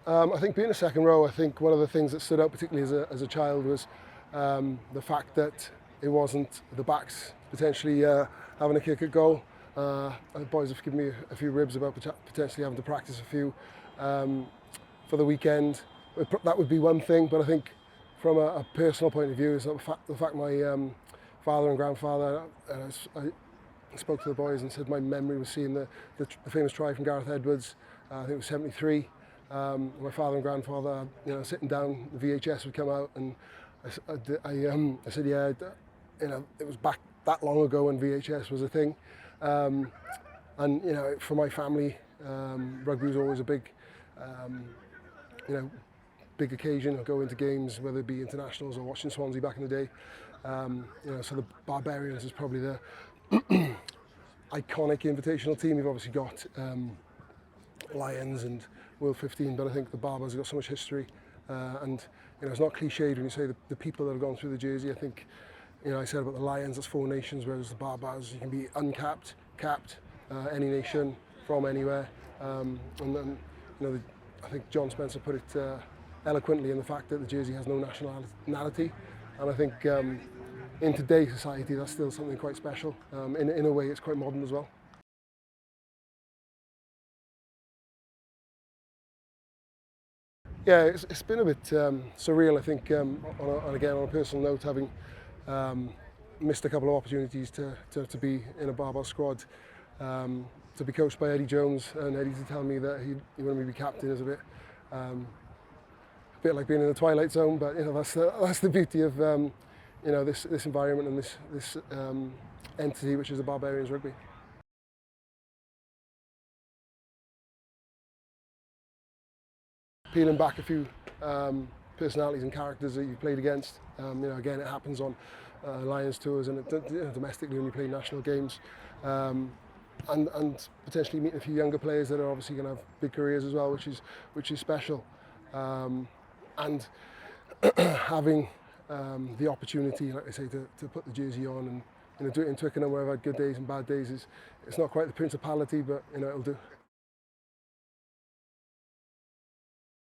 I think being a second row, I think one of the things that stood out particularly as a child was the fact that it wasn't the backs potentially having a kick at goal. The boys have given me a few ribs about potentially having to practice a few for the weekend. That would be one thing, but I think from a personal point of view is the fact my father and grandfather, I spoke to the boys and said my memory was seeing the famous try from Gareth Edwards. I think it was 73. My father and grandfather, sitting down, the VHS would come out, and I said, yeah, it was back that long ago when VHS was a thing. And for my family, rugby was always a big, big occasion. I'd go into games, whether it be internationals or watching Swansea back in the day. So the Barbarians is probably the iconic invitational team. You've obviously got Lions and World 15, but I think the Barbars have got so much history, and it's not cliched when you say the people that have gone through the jersey. I think, I said about the Lions, that's 4 nations, whereas the Barbars, you can be uncapped, capped, any nation from anywhere, and then I think John Spencer put it eloquently in the fact that the jersey has no nationality, and I think in today's society that's still something quite special. In a way, it's quite modern as well. Yeah, it's been a bit surreal, I think, again on a personal note, having missed a couple of opportunities to be in a Barbar squad, to be coached by Eddie Jones, and Eddie to tell me that he wanted me to be captain is a bit like being in the Twilight Zone, but that's the beauty of this environment and this entity which is the Barbarians Rugby. Peeling back a few personalities and characters that you've played against. Again, it happens on Lions tours and domestically when you play national games, and potentially meeting a few younger players that are obviously going to have big careers as well, which is special. And having the opportunity, like I say, to put the jersey on and do it in Twickenham where I've had good days and bad days, it's not quite the principality, but it'll do.